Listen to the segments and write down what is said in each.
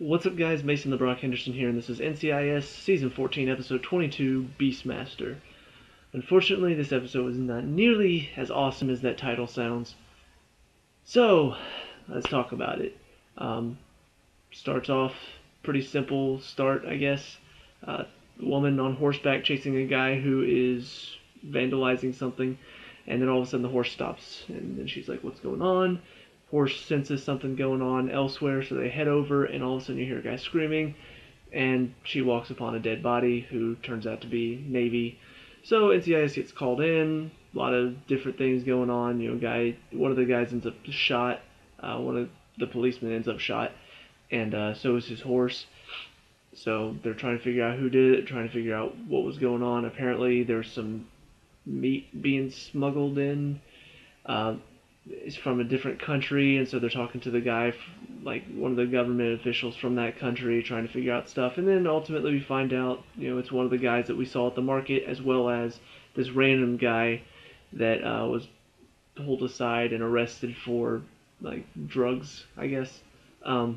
What's up, guys? Mason the Brock Henderson here, and this is NCIS Season 14, Episode 22, Beastmaster. Unfortunately, this episode was not nearly as awesome as that title sounds. So, let's talk about it. Starts off pretty simple start, I guess. Woman on horseback chasing a guy who is vandalizing something, and then all of a sudden the horse stops, and then she's like, what's going on? Horse senses something going on elsewhere, so they head over, and all of a sudden you hear a guy screaming, and she walks upon a dead body who turns out to be Navy. So NCIS gets called in, a lot of different things going on. One of the guys ends up shot, one of the policemen ends up shot, and so is his horse. So they're trying to figure out who did it, trying to figure out what was going on. Apparently there's some meat being smuggled in. Is from a different country, and so they're talking to the guy, like one of the government officials from that country, trying to figure out stuff. And then ultimately we find out, it's one of the guys that we saw at the market, as well as this random guy that was pulled aside and arrested for like drugs, I guess. I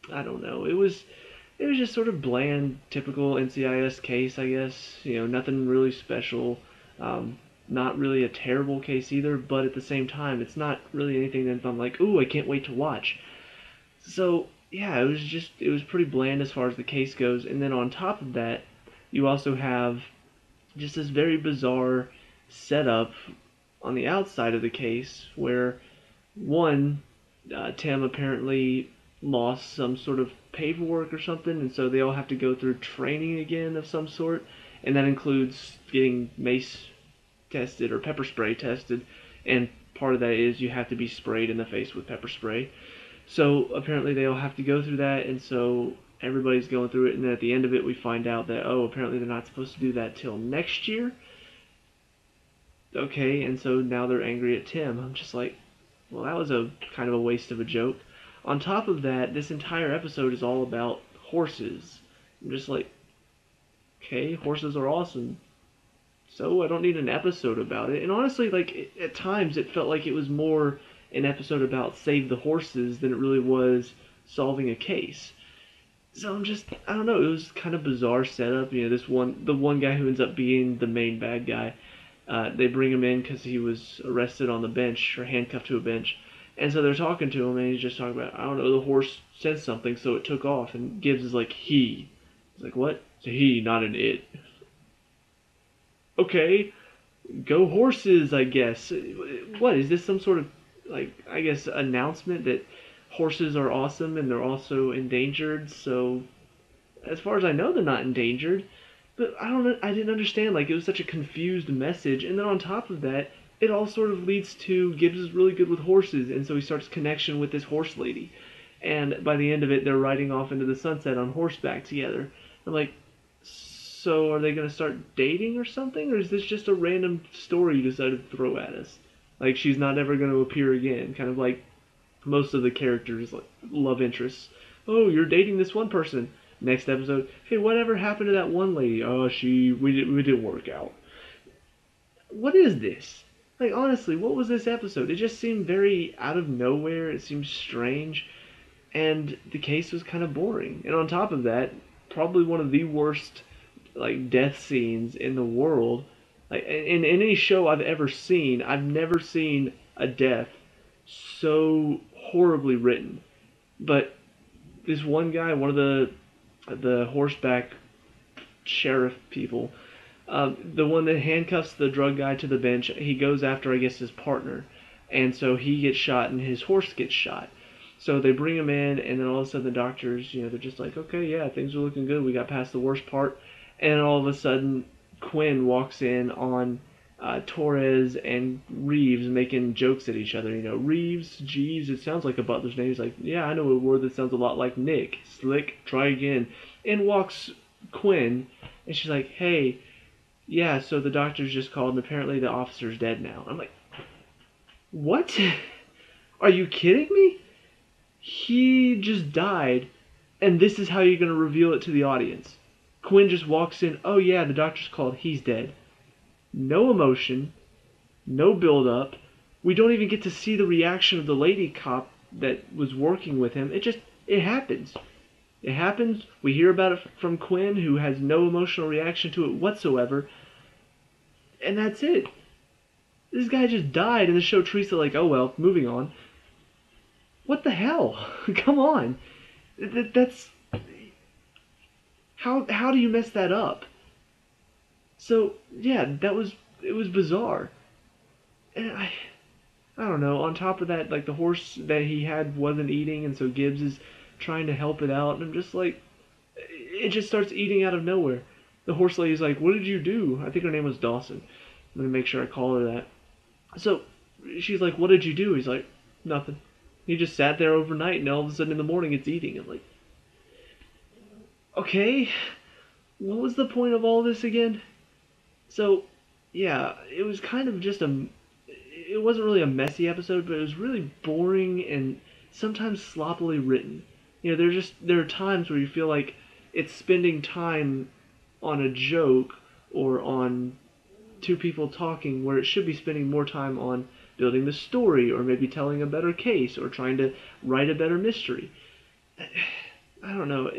don't know. It was just sort of bland, typical NCIS case, I guess. Nothing really special. Not really a terrible case either, but at the same time, it's not really anything that I'm like, ooh, I can't wait to watch. So, yeah, it was pretty bland as far as the case goes. And then on top of that, you also have just this very bizarre setup on the outside of the case where, one, Tim apparently lost some sort of paperwork or something, and so they all have to go through training again of some sort, and that includes getting mace tested or pepper spray tested, and part of that is you have to be sprayed in the face with pepper spray. So apparently they all have to go through that, and so everybody's going through it, and then at the end of it we find out that, apparently they're not supposed to do that till next year. Okay, and so now they're angry at Tim. I'm just like, well, that was a kind of a waste of a joke. On top of that, this entire episode is all about horses. I'm just like, okay, horses are awesome, so I don't need an episode about it. And honestly, like, at times it felt like it was more an episode about save the horses than it really was solving a case. So I don't know, it was kind of bizarre setup. The one guy who ends up being the main bad guy, they bring him in because he was arrested on the bench, or handcuffed to a bench. And so they're talking to him, and he's just talking about, I don't know, the horse said something, so it took off. And Gibbs is like, he. He's like, what? It's a he, not an it. Okay, go horses, I guess. What, is this some sort of, like, I guess, announcement that horses are awesome and they're also endangered? So, as far as I know, they're not endangered. But I didn't understand, like, it was such a confused message. And then on top of that, it all sort of leads to Gibbs is really good with horses, and so he starts connection with this horse lady. And by the end of it, they're riding off into the sunset on horseback together. I'm like, so are they going to start dating or something? Or is this just a random story you decided to throw at us? Like, she's not ever going to appear again. Kind of like most of the characters, like love interests. Oh, you're dating this one person. Next episode, hey, whatever happened to that one lady? Oh, we didn't work out. What is this? Like, honestly, what was this episode? It just seemed very out of nowhere. It seemed strange. And the case was kind of boring. And on top of that, probably one of the worst, like, death scenes in the world. Like, in any show I've ever seen, I've never seen a death so horribly written. But this one guy, one of the horseback sheriff people, the one that handcuffs the drug guy to the bench, he goes after, I guess, his partner. And so he gets shot and his horse gets shot. So they bring him in, and then all of a sudden the doctors, they're just like, okay, yeah, things are looking good. We got past the worst part. And all of a sudden, Quinn walks in on Torres and Reeves making jokes at each other. Reeves, Jeeves, it sounds like a butler's name. He's like, yeah, I know a word that sounds a lot like Nick. Slick, try again. In walks Quinn, and she's like, hey, yeah, so the doctor's just called, and apparently the officer's dead now. I'm like, what? Are you kidding me? He just died, and this is how you're going to reveal it to the audience. Quinn just walks in, oh yeah, the doctor's called, he's dead. No emotion, no build-up. We don't even get to see the reaction of the lady cop that was working with him. It happens. It happens. We hear about it from Quinn, who has no emotional reaction to it whatsoever, and that's it. This guy just died, and the show treats it like, oh well, moving on. What the hell? Come on. That's how do you mess that up? So yeah, it was bizarre, and I don't know. On top of that, like the horse that he had wasn't eating, and so Gibbs is trying to help it out, and I'm just like, it just starts eating out of nowhere. The horse lady's like, "What did you do?" I think her name was Dawson. I'm gonna make sure I call her that. So she's like, "What did you do?" He's like, "Nothing." He just sat there overnight, and all of a sudden in the morning it's eating. I'm like, okay, what was the point of all this again? So, yeah, it was kind of just a. It wasn't really a messy episode, but it was really boring and sometimes sloppily written. There are times where you feel like it's spending time on a joke or on two people talking where it should be spending more time on building the story or maybe telling a better case or trying to write a better mystery. I don't know.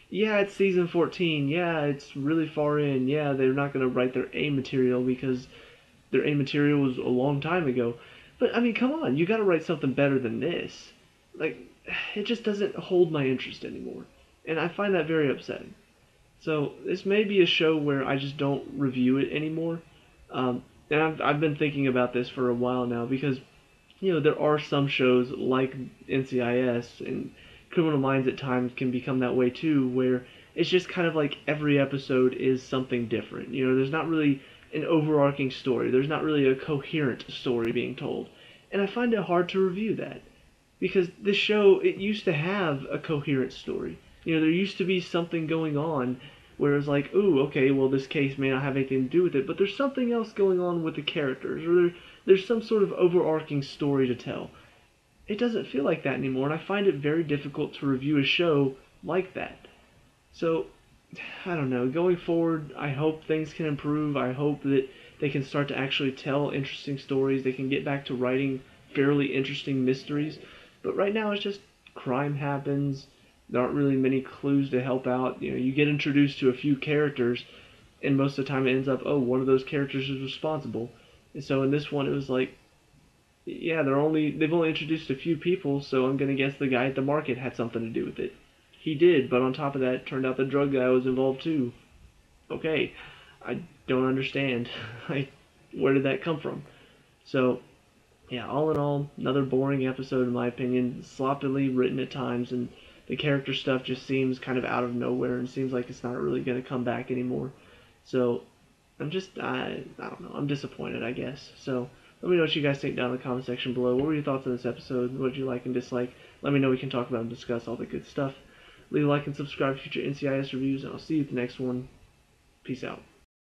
Yeah, it's season 14. Yeah, it's really far in. Yeah, they're not going to write their A material because their A material was a long time ago. But I mean, come on, you got to write something better than this. Like, it just doesn't hold my interest anymore, and I find that very upsetting. So this may be a show where I just don't review it anymore. And I've been thinking about this for a while now because there are some shows like NCIS and Criminal Minds at times can become that way too, where it's just kind of like every episode is something different. There's not really an overarching story. There's not really a coherent story being told. And I find it hard to review that because this show, it used to have a coherent story. There used to be something going on where it's like, ooh, okay, well, this case may not have anything to do with it, but there's something else going on with the characters, or there's some sort of overarching story to tell. It doesn't feel like that anymore, and I find it very difficult to review a show like that. So, I don't know. Going forward, I hope things can improve. I hope that they can start to actually tell interesting stories. They can get back to writing fairly interesting mysteries. But right now, it's just crime happens. There aren't really many clues to help out. You get introduced to a few characters, and most of the time it ends up, oh, one of those characters is responsible. And so in this one, it was like, yeah, they've only introduced a few people, so I'm gonna guess the guy at the market had something to do with it. He did, but on top of that, it turned out the drug guy was involved too. Okay, I don't understand. Where did that come from? So, yeah, all in all, another boring episode in my opinion, sloppily written at times, and the character stuff just seems kind of out of nowhere and seems like it's not really going to come back anymore. So, I don't know, I'm disappointed, I guess. So, let me know what you guys think down in the comment section below. What were your thoughts on this episode? What did you like and dislike? Let me know. We can talk about and discuss all the good stuff. Leave a like and subscribe for future NCIS reviews, and I'll see you at the next one. Peace out.